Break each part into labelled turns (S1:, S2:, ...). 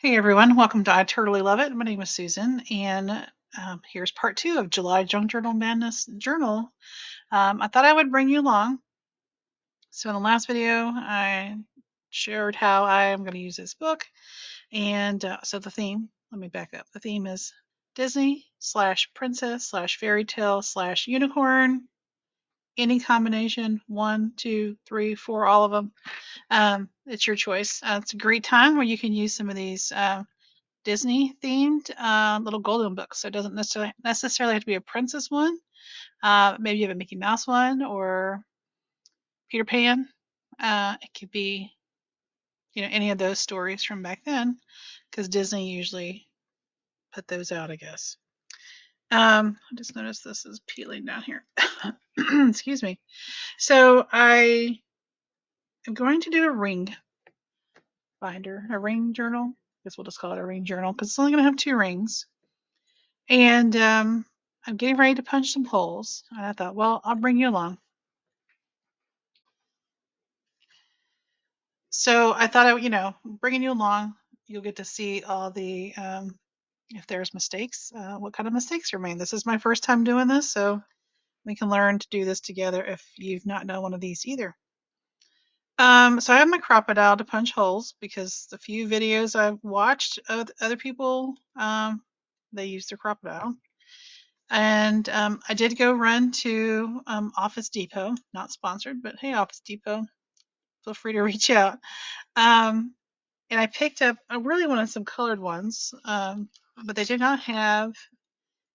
S1: Hey everyone, welcome to I Totally Love It. My name is Susan, and here's part 2 of July Junk Journal Madness Journal. I thought I would bring you along. So in the last video, I shared how I am going to use this book, and so the theme, let me back up. The theme is Disney slash princess slash fairy tale slash unicorn, any combination, 1, 2, 3, 4, all of them. It's your choice. It's a great time where you can use some of these Disney themed little golden books. So it doesn't necessarily have to be a princess one. Maybe you have a Mickey Mouse one or Peter Pan. It could be, any of those stories from back then, because Disney usually put those out, I guess. I just noticed this is peeling down here. Excuse me. So I am going to do a ring binder, a ring journal. I guess we'll just call it a ring journal because it's only going to have 2 rings. And I'm getting ready to punch some holes. And I thought, well, I'll bring you along. So I thought, bringing you along, you'll get to see all the, if there's mistakes, what kind of mistakes are made. This is my first time doing this, so we can learn to do this together if you've not done one of these either. So I have my crocodile to punch holes because the few videos I've watched of other people, they use their crocodile. And I did go run to Office Depot, not sponsored, but hey, Office Depot, feel free to reach out. And I picked up, I really wanted some colored ones, but they did not have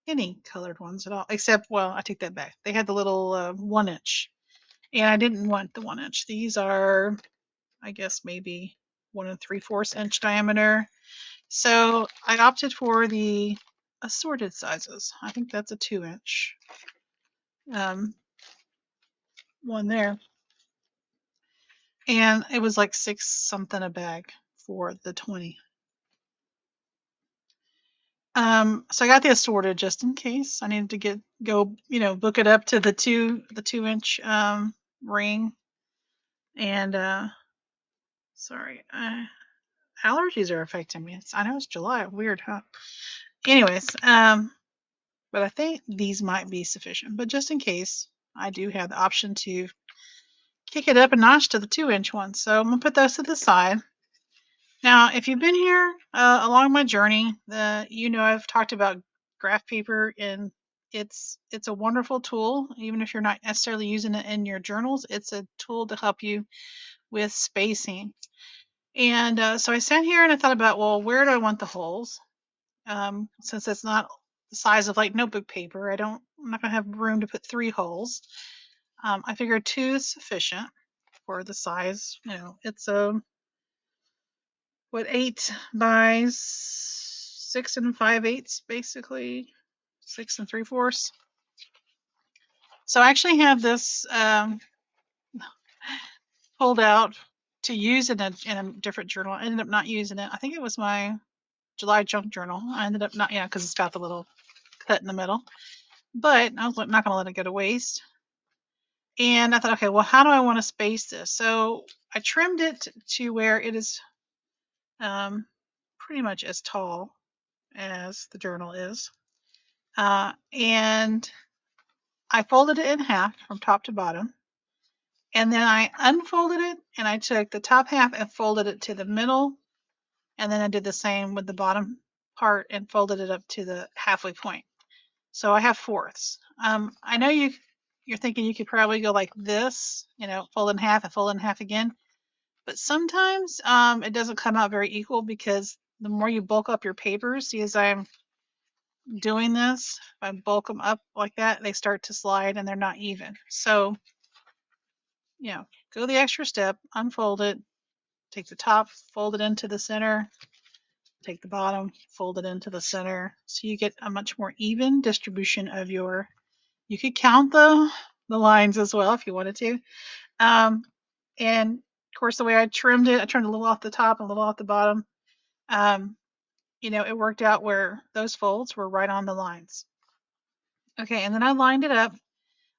S1: any colored ones at all, except, well, I take that back. They had the little 1 inch, and I didn't want the 1 inch. These are, I guess, maybe 1 3/4 inch diameter. So I opted for the assorted sizes. I think that's a 2 inch. One there, and it was like 6 something a bag for the 20. So I got the assorted just in case I needed to go book it up to the 2 inch ring. And sorry, allergies are affecting me. I know it's July, weird, huh? Anyways, but I think these might be sufficient, but just in case, I do have the option to kick it up a notch to the 2 inch one. So I'm gonna put those to the side. Now, if you've been here along my journey, I've talked about graph paper, and it's a wonderful tool. Even if you're not necessarily using it in your journals, it's a tool to help you with spacing. And so I sat here and I thought about, well, where do I want the holes? Since it's not the size of like notebook paper, I'm not gonna have room to put 3 holes. I figured 2 is sufficient for the size. It's a 8 by 6 5/8, basically 6 3/4. So I actually have this pulled out to use in a different journal. I ended up not using it. I think it was my July junk journal. I ended up not, because it's got the little cut in the middle. But I was not going to let it go to waste. And I thought, okay, well, how do I want to space this? So I trimmed it to where it is pretty much as tall as the journal is. And I folded it in half from top to bottom. And then I unfolded it, and I took the top half and folded it to the middle. And then I did the same with the bottom part and folded it up to the halfway point. So I have fourths. I know you're thinking you could probably go like this, fold in half and fold in half again. But sometimes it doesn't come out very equal because the more you bulk up your papers, see, as I'm doing this, if I bulk them up like that, they start to slide and they're not even. So, go the extra step, unfold it, take the top, fold it into the center, take the bottom, fold it into the center. So you get a much more even distribution of you could count the lines as well if you wanted to. And of course, the way I trimmed it, I trimmed a little off the top and a little off the bottom. It worked out where those folds were right on the lines. Okay, and then I lined it up.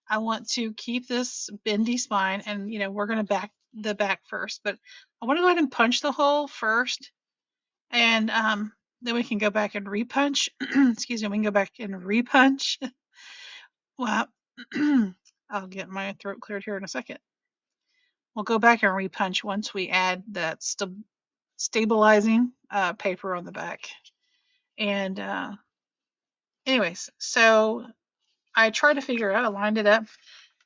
S1: I want to keep this bendy spine, and we're going to back the back first, but I want to go ahead and punch the hole first And then we can go back and repunch. Excuse me, we can go back and repunch. Well, I'll get my throat cleared here in a second. We'll go back and repunch once we add that stabilizing paper on the back. And anyways, so I tried to figure out, I lined it up,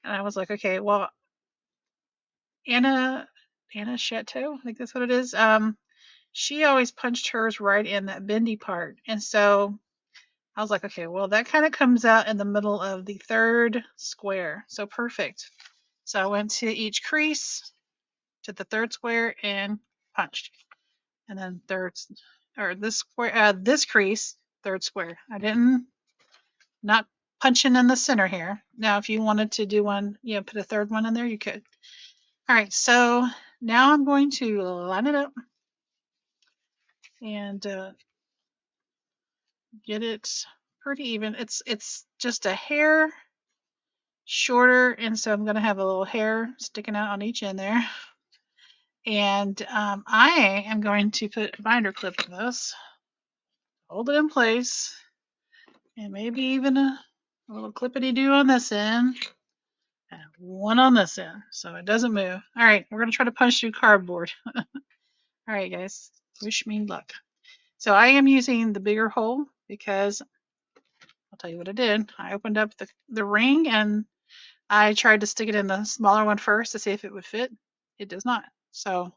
S1: and I was like, okay, well, Anna Chateau, I think that's what it is. She always punched hers right in that bendy part. And so I was like, okay, well, that kind of comes out in the middle of the third square. So perfect. So I went to each crease, to the third square, and punched. And then this crease, third square. I didn't, not punching in the center here. Now, if you wanted to do one, put a third one in there, you could. All right, so now I'm going to line it up and get it pretty even. It's just a hair shorter, and so I'm going to have a little hair sticking out on each end there. And I am going to put a binder clip in this, hold it in place, and maybe even a little clippity-do on this end, and one on this end, so it doesn't move. All right, we're going to try to punch through cardboard. All right, guys, wish me luck. So I am using the bigger hole because I'll tell you what I did. I opened up the ring and I tried to stick it in the smaller one first to see if it would fit. It does not. So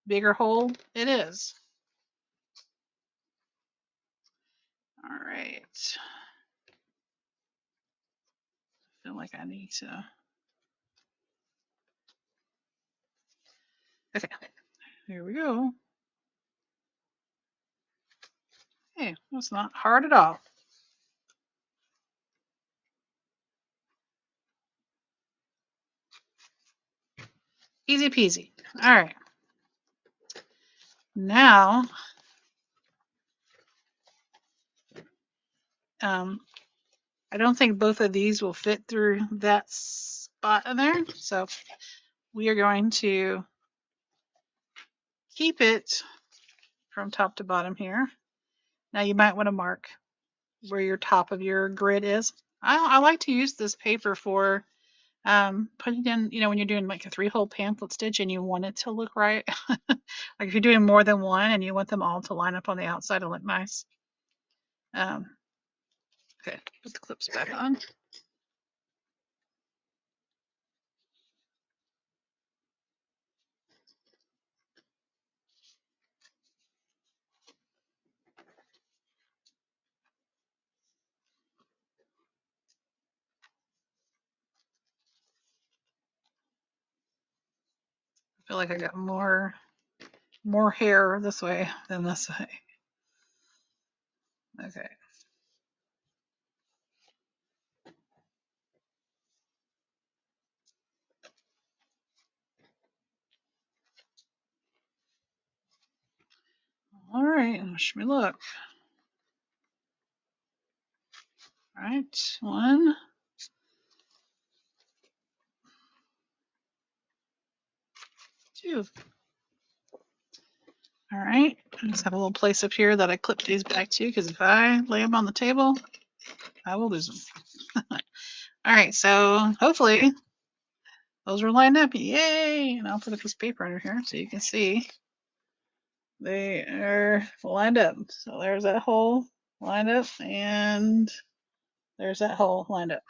S1: bigger hole it is. All right. I feel like I need to. Okay, here we go. Hey, that's not hard at all. Easy peasy. All right. Now, I don't think both of these will fit through that spot in there. So we are going to keep it from top to bottom here. Now you might want to mark where your top of your grid is. I like to use this paper for putting in, when you're doing like a 3-hole pamphlet stitch and you want it to look right. Like if you're doing more than one and you want them all to line up on the outside and look nice. Okay, put the clips back on. I feel like I got more hair this way than this way. Okay. All right, wish me luck. All right, 1, 2. All right, I just have a little place up here that I clip these back to because if I lay them on the table, I will lose them. All right, so hopefully those are lined up. Yay! And I'll put a piece of paper under here so you can see they are lined up. So there's that hole lined up, and there's that hole lined up.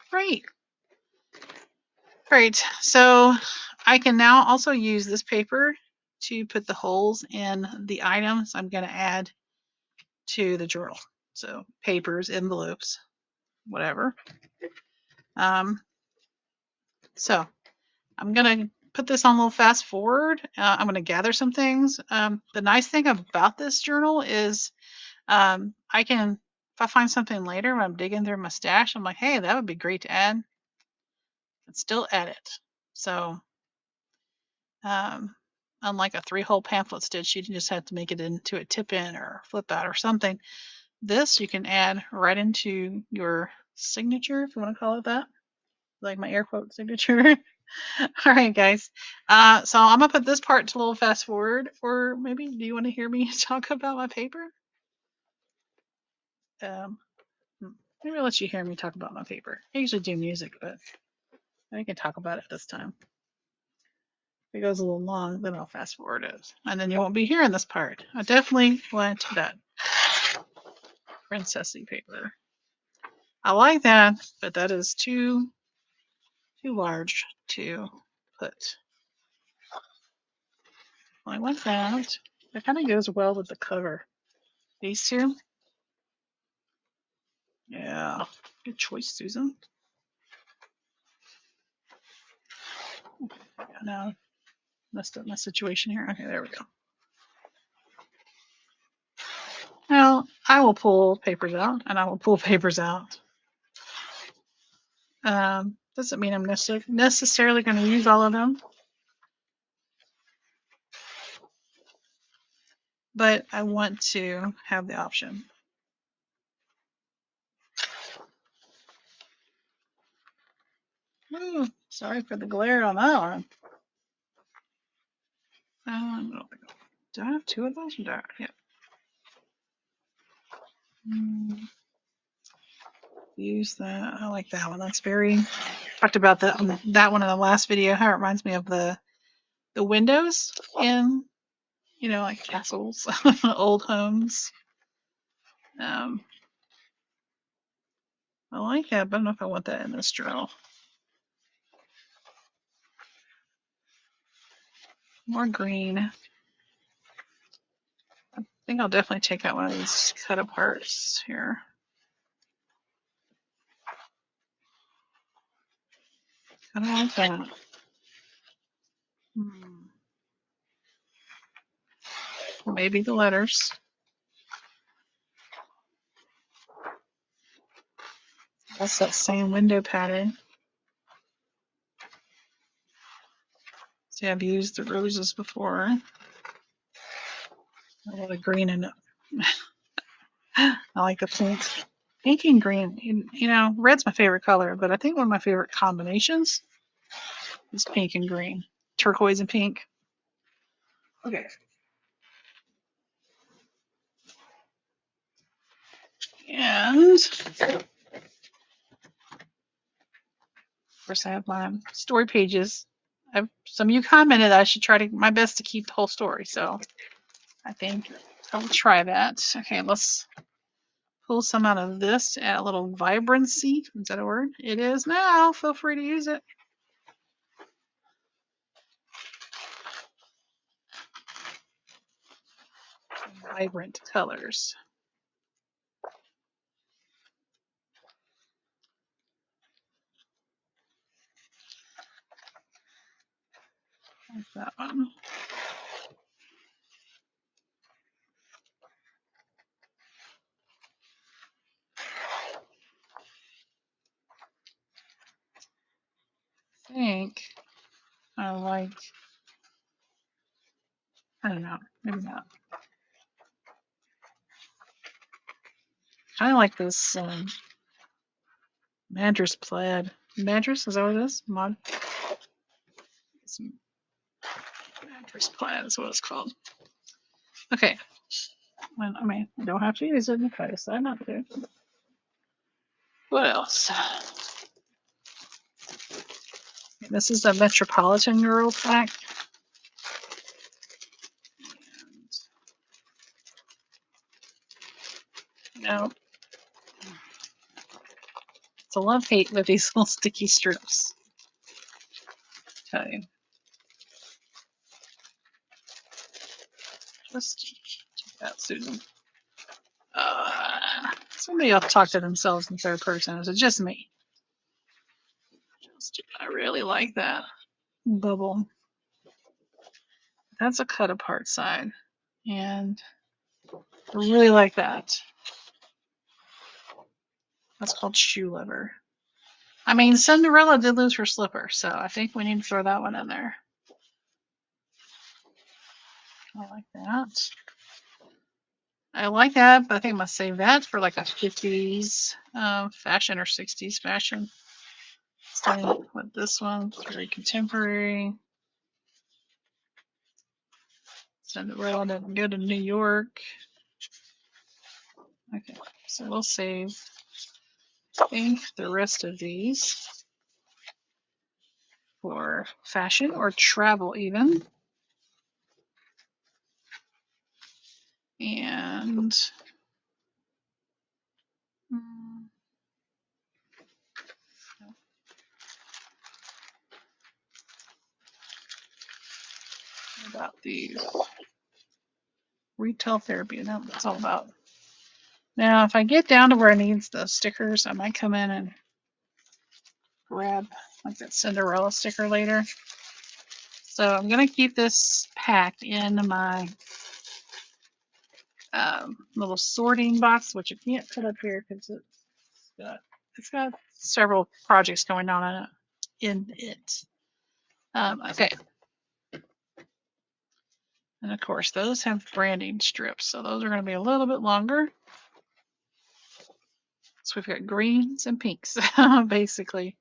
S1: Great. Great. So I can now also use this paper to put the holes in the items I'm going to add to the journal. So papers, envelopes, whatever. So I'm going to put this on a little fast forward. I'm going to gather some things. The nice thing about this journal is I can, if I find something later when I'm digging through my stash, I'm like, hey, that would be great to add. And still add it. So unlike a 3-hole pamphlet stitch, you just have to make it into a tip in or flip out or something. This you can add right into your signature, if you want to call it that, like my air quote signature. All right, guys. So I'm gonna put this part to a little fast forward, or maybe do you want to hear me talk about my paper? Um, maybe I'll let you hear me talk about my paper. I usually do music, but I can talk about it this time. If it goes a little long, then I'll fast forward it, and then you won't be hearing this part. I definitely want that princessy paper. I like that, but that is too large to put. I like that. It kind of goes well with the cover. These two. Yeah. Good choice, Susan. Now messed up my situation here. Okay, there we go. Now I will pull papers out, and I will pull papers out. Doesn't mean I'm necessarily going to use all of them, but I want to have the option. Ooh, sorry for the glare on that one. Do I have two of those? Yeah. Use that. I like that one. That's very. Talked about that one in the last video. How it reminds me of the windows in, like castles, old homes. I like that, but I don't know if I want that in this journal. More green. I think I'll definitely take out one of these cut aparts here. I don't like that. Maybe the letters. That's that same window pattern. See, I've used the roses before. A lot of green in it. I like the pink. Pink and green. Red's my favorite color, but I think one of my favorite combinations is pink and green. Turquoise and pink. Okay. And of course I have my story pages. Some of you commented I should try my best to keep the whole story, so I think I will try that. Okay, let's pull some out of this to add a little vibrancy. Is that a word? It is now. Feel free to use it. Vibrant colors. Like that one. I think I don't know, maybe not. I like this Madras plaid. Madras, is that what it is? Madras plaid is what it's called. Okay. I don't have to use it if I decide not to. What else? This is the Metropolitan Girl pack. No. It's a love-hate with these little sticky strips. I'll tell you. Just check that, Susan. Somebody else talk to themselves in third person. Is it just me? I really like that bubble. That's a cut apart side. And I really like that. That's called shoe leather. I mean, Cinderella did lose her slipper, so I think we need to throw that one in there. I like that. I like that, but I think I'm going to save that for like a 50s fashion or 60s fashion. Starting with this one, very contemporary. Send it right on and go to New York. Okay, so we'll save, I think, the rest of these for fashion or travel even. And about the retail therapy, and that's all about. Now, if I get down to where I need the stickers, I might come in and grab like that Cinderella sticker later. So I'm gonna keep this packed in my little sorting box, which I can't put up here because it's got several projects going on in it. Okay. And of course, those have branding strips, so those are going to be a little bit longer. So we've got greens and pinks, basically.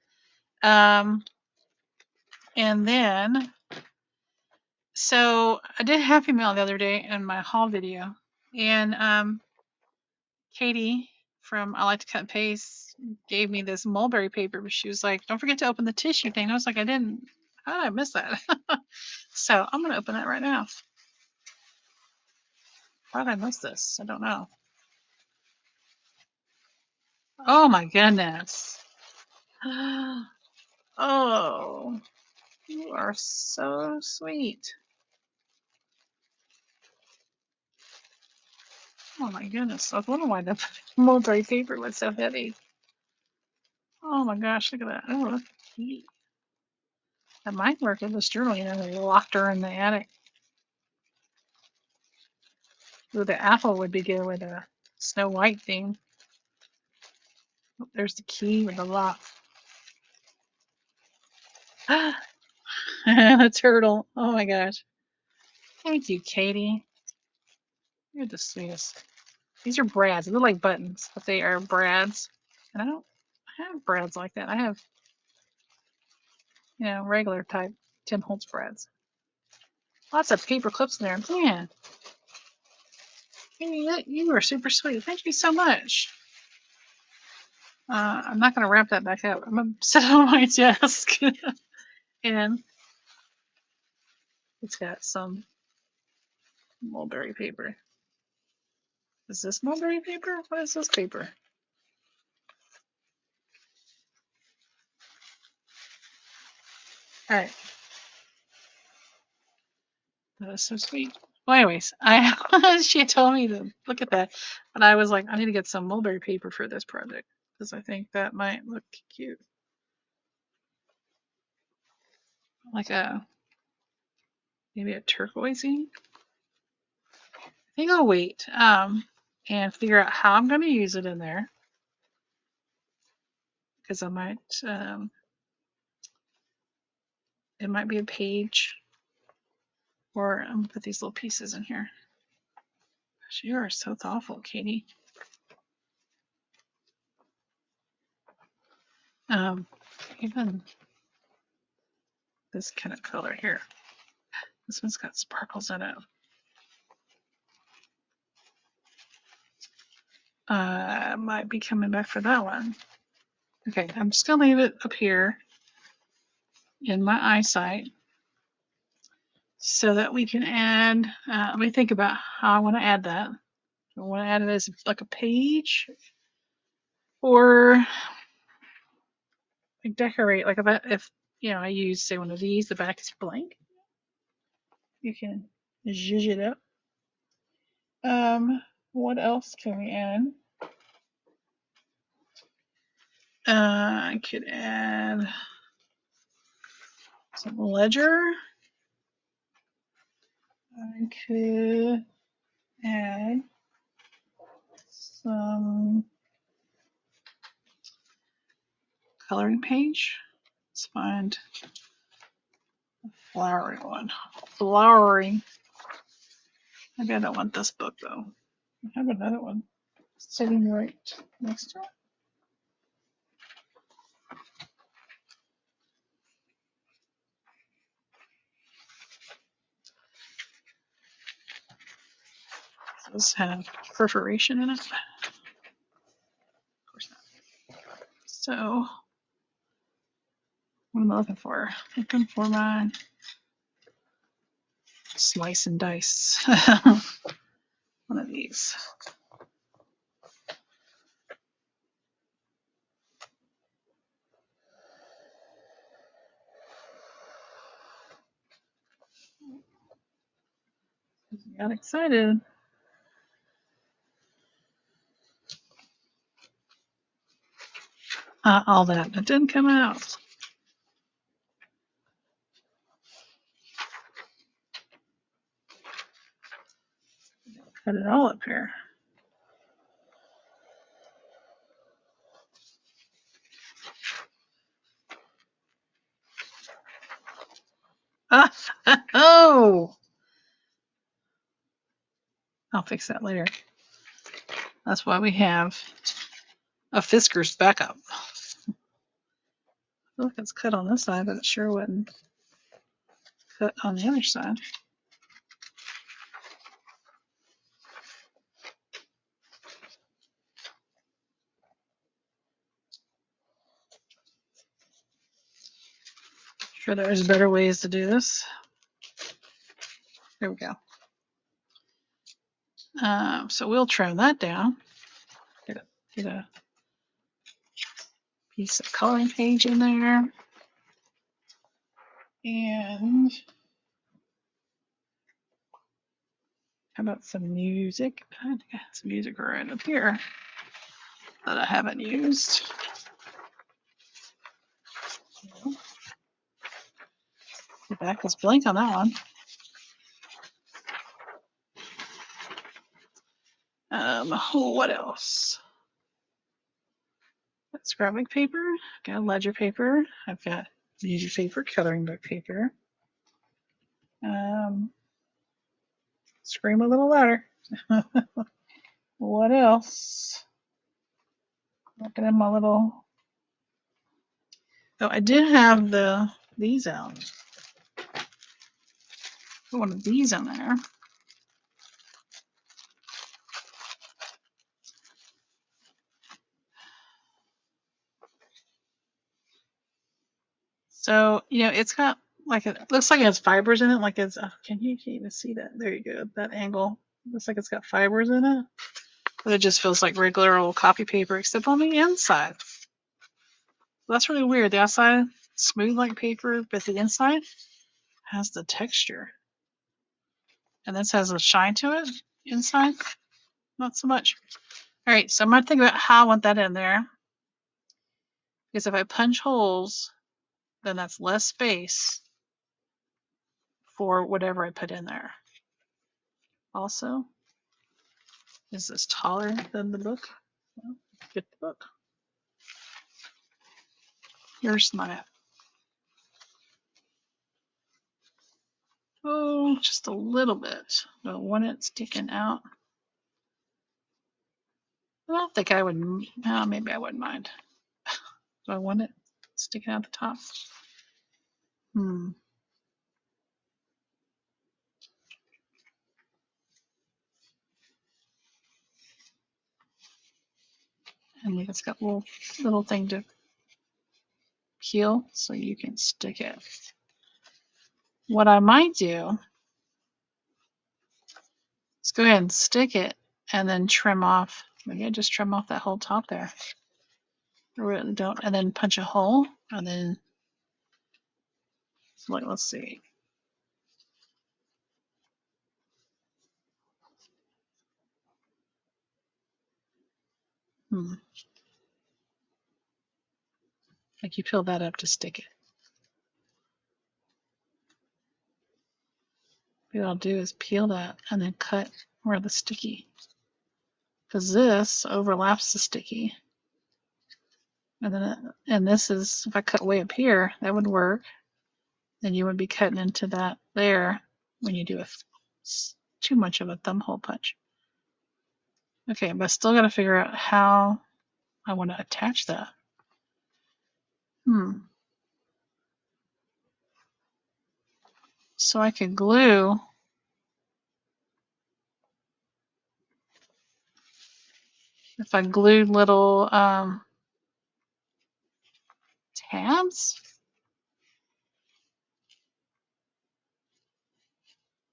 S1: And then, so I did Happy Mail the other day in my haul video, and Katie from I Like to Cut and Paste gave me this mulberry paper, but she was like, "Don't forget to open the tissue thing." I was like, "I didn't. How did I miss that?" So I'm going to open that right now. How did I miss this? I don't know. Oh my goodness. Oh, you are so sweet. Oh my goodness. I was wondering why the mulberry paper was so heavy. Oh my gosh, look at that. Oh, that's cute. That might work in this journal, you know, they locked her in the attic. Ooh, the apple would be good with a Snow White theme. Oh, there's the key with the lock. A turtle. Oh my gosh. Thank you, Katie. You're the sweetest. These are brads. They look like buttons, but they are brads. And I don't have brads like that. I have, you know, regular type Tim Holtz brads. Lots of paper clips in there. Man, you are super sweet. Thank you so much. I'm not going to wrap that back up. I'm going to set it on my desk. And it's got some mulberry paper. Is this mulberry paper? What is this paper? All right. That is so sweet. Well, anyways, she told me to look at that, but I was like, I need to get some mulberry paper for this project because I think that might look cute, like maybe a turquoisey. I think I'll wait and figure out how I'm going to use it in there because I might it might be a page, or I'm gonna put these little pieces in here. Gosh, you are so thoughtful, Katie. Even this kind of color here. This one's got sparkles in it. I might be coming back for that one. Okay, I'm just gonna leave it up here in my eyesight so that we can add. Let me think about how I want to add that. Do I want to add it as like a page, or like decorate? Like if you know, I use say one of these, the back is blank. You can zhuzh it up. What else can we add? I could add some ledger. I could add some coloring page. Let's find a flowery one. Flowery. Maybe I don't want this book though. I have another one sitting right next to it. does have perforation in it. Of course not. So, what am I looking for? Looking for my slice and dice. One of these. Got excited. All that. It didn't come out. Cut it all up here. Oh! I'll fix that later. That's why we have a Fisker's backup. I feel like it's cut on this side, but it sure wouldn't cut on the other side. Sure, there's better ways to do this. There we go. So we'll trim that down. Get a piece of coloring page in there. And how about some music? I got some music right up here that I haven't used. The back is blank on that one. What else? Got scrapbook paper, got ledger paper, I've got music paper, coloring book paper. Scream a little louder. What else? Looking at my little. Oh, I did have these out. Put one of these on there. So, you know, it's got like it looks like it has fibers in it. Like it's, can you even see that? There you go. That angle looks like it's got fibers in it. But it just feels like regular old copy paper, except on the inside. That's really weird. The outside smooth like paper, but the inside has the texture. And this has a shine to it inside. Not so much. All right, so I'm gonna think about how I want that in there. Because if I punch holes, then that's less space for whatever I put in there. Also, is this taller than the book? Well, get the book. Here's my, oh, just a little bit. Don't want it sticking out. I don't think I would, maybe I wouldn't mind. Do I want it sticking out the top? And it's got a little thing to peel so you can stick it. What I might do is go ahead and stick it and then trim off. Maybe I just trim off that whole top there. Or don't, and then punch a hole and then, like, let's see. Like you peel that up to stick it. What I'll do is peel that and then cut where the sticky, because this overlaps the sticky. And then, and this is, if I cut way up here, that would work. Then you would be cutting into that there when you do too much of a thumb hole punch. Okay, but I still got to figure out how I want to attach that. So I could glue if I glued little tabs.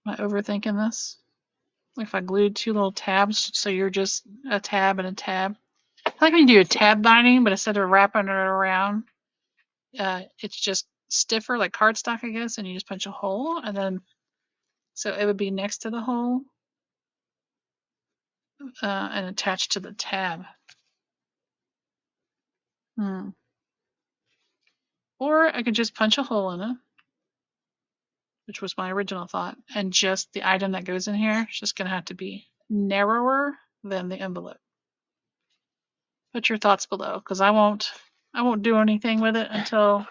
S1: Am I overthinking this? If I glued 2 little tabs, so you're just a tab and a tab. I like when you do a tab binding, but instead of wrapping it around, it's just stiffer, like cardstock, I guess, and you just punch a hole, and then so it would be next to the hole and attached to the tab. Or I could just punch a hole in it, which was my original thought, and just the item that goes in here is just going to have to be narrower than the envelope. Put your thoughts below, because I won't do anything with it until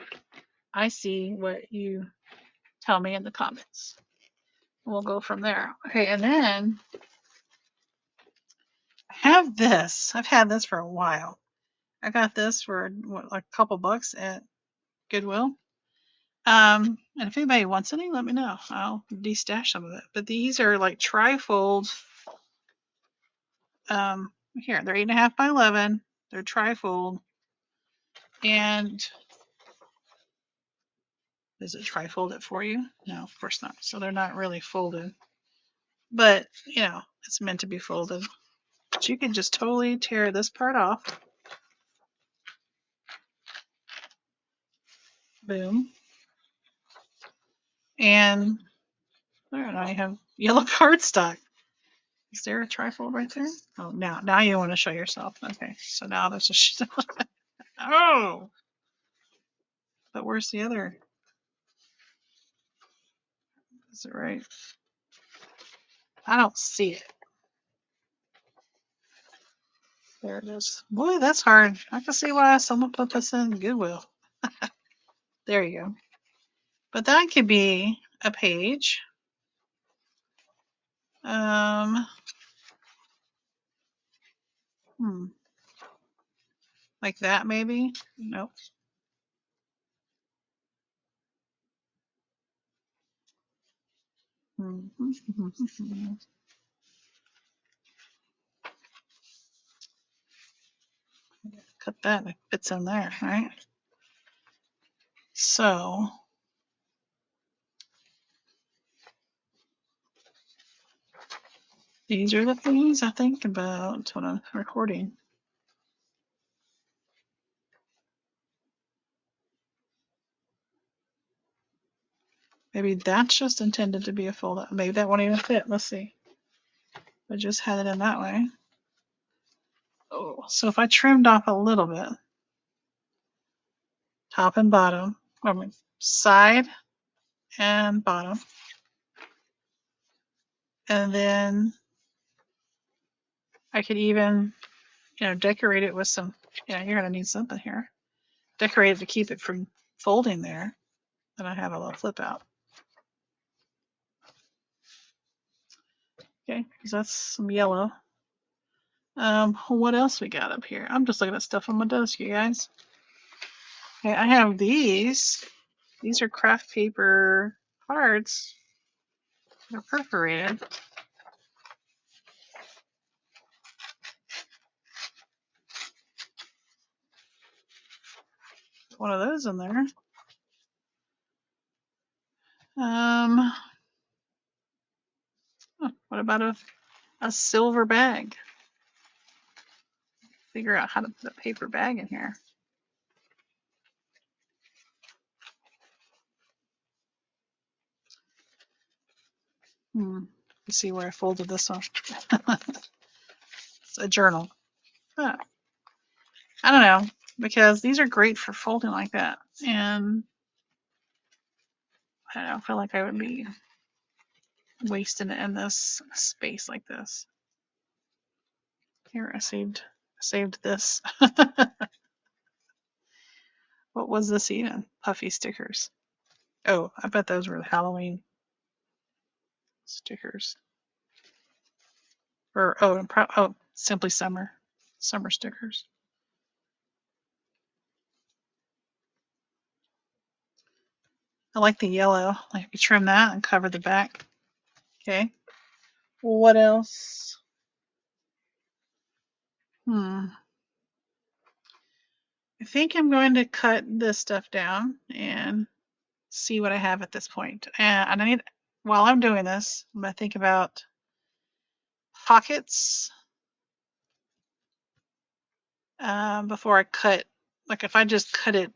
S1: I see what you tell me in the comments. We'll go from there. Okay, and then I have this. I've had this for a while. I got this for what, like a couple bucks at Goodwill. And if anybody wants any, let me know. I'll destash some of it. But these are like trifold. Here, they're 8.5 by 11. They're trifold. And does it trifold it for you? No, of course not. So they're not really folded. But, you know, it's meant to be folded. But you can just totally tear this part off. Boom. And there, now you have yellow cardstock. Is there a trifold right there? Oh, now you want to show yourself. Okay, so now there's a oh, but where's the other? Is it right? I don't see it. There it is. Boy, that's hard. I can see why someone put this in Goodwill. There you go. But that could be a page. Like that maybe? Nope. Cut that, it fits in there, right? So these are the things I think about when I'm recording. Maybe that's just intended to be a fold up. Maybe that won't even fit. Let's see. I just had it in that way. Oh, so if I trimmed off a little bit, top and bottom, I mean side and bottom, and then I could even, decorate it with some, you're gonna need something here. Decorate it to keep it from folding there. Then I have a little flip out. Okay, because that's some yellow. What else we got up here? I'm just looking at stuff on my desk, you guys. Okay, I have these. These are craft paper cards. They're perforated. One of those in there. What about a silver bag? Figure out how to put a paper bag in here. You see where I folded this one? It's a journal. Huh. I don't know, because these are great for folding like that, and I don't know, I feel like I would be wasting it in this space like this. Here, I saved this. What was this even? Puffy stickers. Oh, I bet those were the Halloween stickers. Or simply summer stickers. I like the yellow. Like you trim that and cover the back. Okay. What else? I think I'm going to cut this stuff down and see what I have at this point. And I need, while I'm doing this, I'm going to think about pockets before I cut. Like if I just cut it,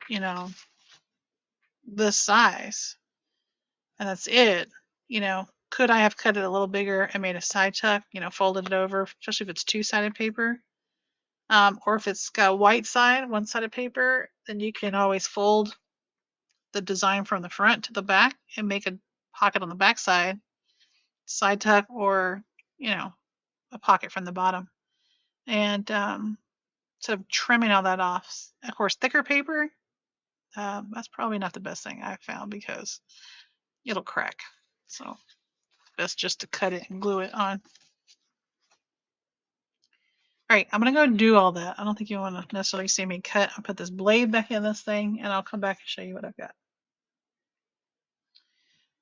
S1: this size and that's it, could I have cut it a little bigger and made a side tuck, folded it over, especially if it's two-sided paper? Or if it's got a white side, one-sided paper, then you can always fold the design from the front to the back and make a pocket on the back side tuck, or, a pocket from the bottom. And instead of trimming all that off, of course, thicker paper, that's probably not the best thing I've found because it'll crack. So best just to cut it and glue it on. All right, I'm gonna go do all that. I don't think you want to necessarily see me cut. I'll put this blade back in this thing and I'll come back and show you what I've got.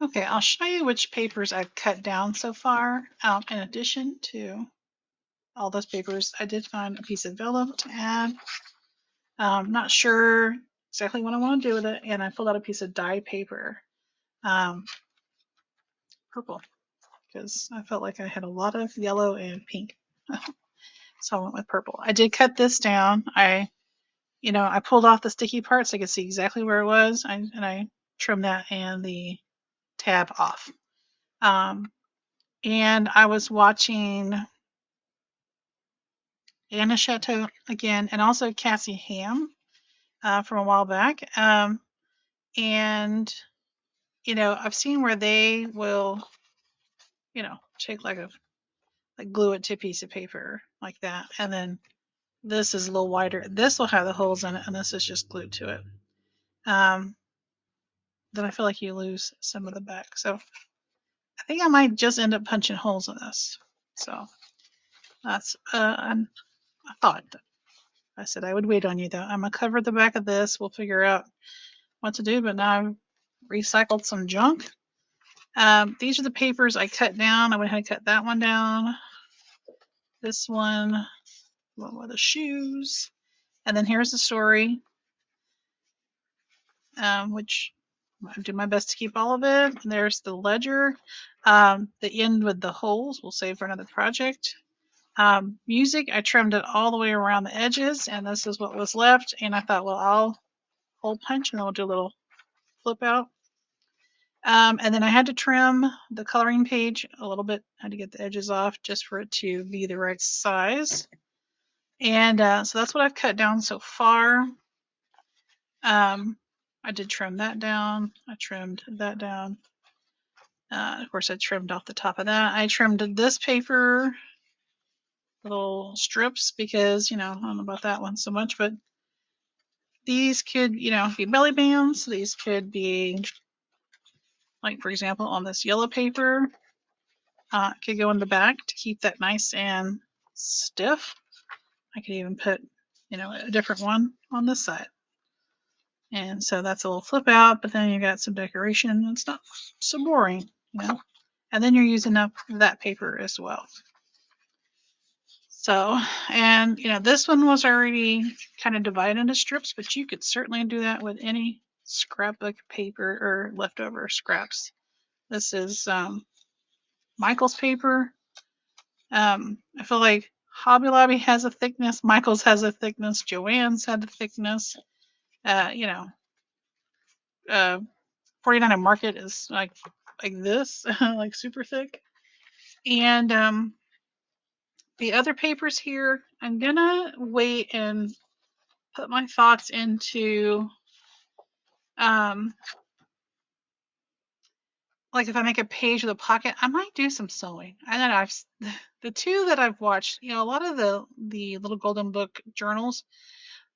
S1: Okay, I'll show you which papers I've cut down so far. In addition to all those papers, I did find a piece of vellum to add. Not sure exactly what I want to do with it, and I pulled out a piece of dye paper, purple, because I felt like I had a lot of yellow and pink. So I went with purple. I did cut this down. I pulled off the sticky part so I could see exactly where it was, and I trimmed that and the tab off. And I was watching Anna Chateau again, and also Cassie Ham from a while back. And I've seen where they will, take like glue it to a piece of paper like that, and then this is a little wider. This will have the holes in it, and this is just glued to it. Then I feel like you lose some of the back, so I think I might just end up punching holes in this. So that's a thought. I said I would wait on you though. I'm gonna cover the back of this. We'll figure out what to do. But now I've recycled some junk. These are the papers I cut down. I went ahead and cut that one down. This one with the shoes. And then here's the story, which I do my best to keep all of it. And there's the ledger. The end with the holes we'll save for another project. Music, I trimmed it all the way around the edges, and this is what was left. And I thought, well, I'll hole punch and I'll do a little flip out. And then I had to trim the coloring page a little bit. I had to get the edges off just for it to be the right size. And so that's what I've cut down so far. I did trim that down. I trimmed that down. Of course, I trimmed off the top of that. I trimmed this paper, little strips, because, I don't know about that one so much, but these could, be belly bands. These could be, like, for example, on this yellow paper, could go in the back to keep that nice and stiff. I could even put, a different one on this side. And so that's a little flip out, but then you got some decoration. It's not so boring, And then you're using up that paper as well. So, and this one was already kind of divided into strips, but you could certainly do that with any scrapbook paper or leftover scraps. This is Michael's paper. I feel like Hobby Lobby has a thickness, Michael's has a thickness, Joann's had a thickness. 49 Market is like this, like super thick. And the other papers here, I'm gonna wait and put my thoughts into like if I make a page with a pocket, I might do some sewing. And then the two that I've watched, a lot of the little golden book journals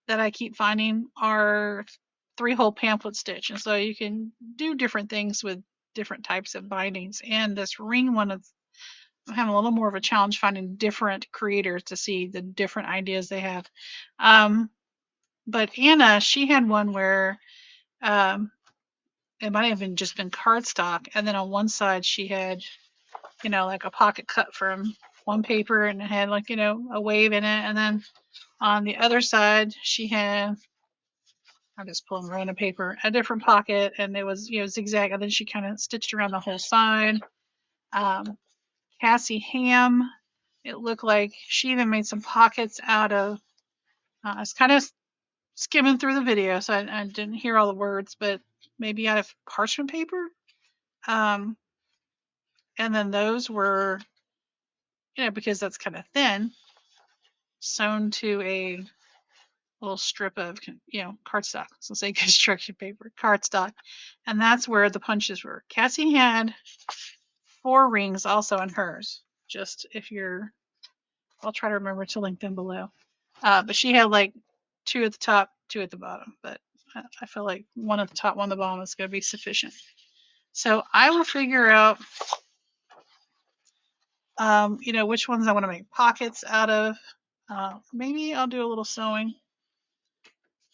S1: that I keep finding are 3-hole pamphlet stitch, and so you can do different things with different types of bindings. And this ring one, I'm having a little more of a challenge finding different creators to see the different ideas they have. But Anna, she had one where it might have just been cardstock, and then on one side she had, like a pocket cut from one paper and it had like, you know, a wave in it. And then on the other side, she had, I'm just pulling random paper, a different pocket, and it was, you know, zigzag. And then she kind of stitched around the whole side. Cassie Ham, it looked like she even made some pockets out of, I was kind of skimming through the video, so I didn't hear all the words, but maybe out of parchment paper. And then those were, you know, because that's kind of thin, sewn to a little strip of, you know, cardstock. So say construction paper, cardstock. And that's where the punches were. Cassie had 4 rings also in hers. Just if you're, I'll try to remember to link them below. But she had like 2 at the top, 2 at the bottom. But I feel like 1 at the top, 1 at the bottom is going to be sufficient. So I will figure out, you know, which ones I want to make pockets out of. Maybe I'll do a little sewing.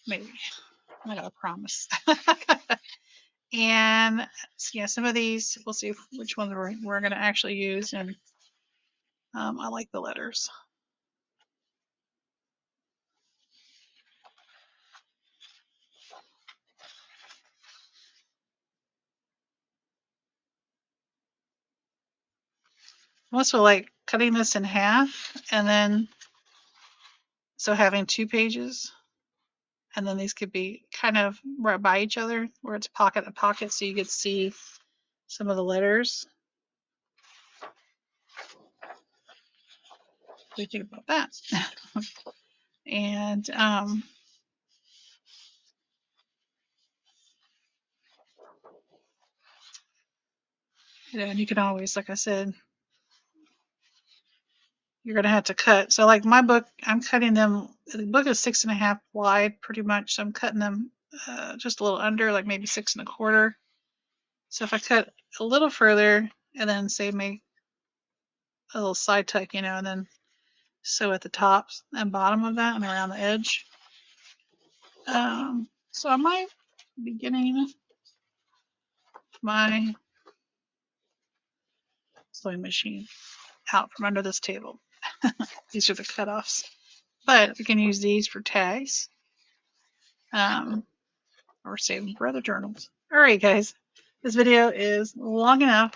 S1: Maybe. I gotta promise. And yeah, some of these, we'll see which ones we're going to actually use. And I like the letters. I also like cutting this in half and then, so having 2 pages. And then these could be kind of right by each other where it's pocket to pocket, so you get to see some of the letters. What do you think about that? And you know, and you can always, like I said, you're gonna have to cut. So like my book, I'm cutting them. The book is 6.5 wide, pretty much. So I'm cutting them just a little under, like maybe 6 1/4. So if I cut a little further and then say make a little side tuck, you know, and then sew at the top and bottom of that and around the edge. So I might be getting my sewing machine out from under this table. These are the cutoffs, but we can use these for tags, or save them for other journals. All right, guys, this video is long enough.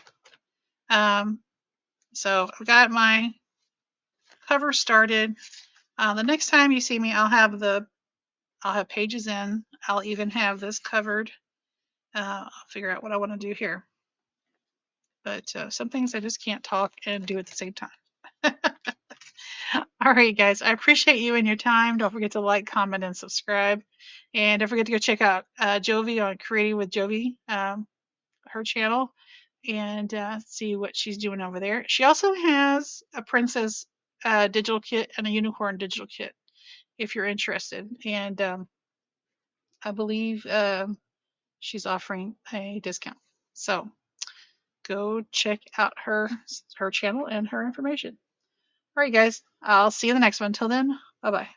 S1: So I've got my cover started. The next time you see me, I'll have pages in. I'll even have this covered. I'll figure out what I want to do here. But some things I just can't talk and do at the same time. All right, guys, I appreciate you and your time. Don't forget to like, comment, and subscribe. And don't forget to go check out Jovi on Creating with Jovi, her channel, and see what she's doing over there. She also has a princess digital kit and a unicorn digital kit if you're interested. And I believe she's offering a discount. So go check out her channel and her information. All right, guys, I'll see you in the next one. Until then, bye-bye.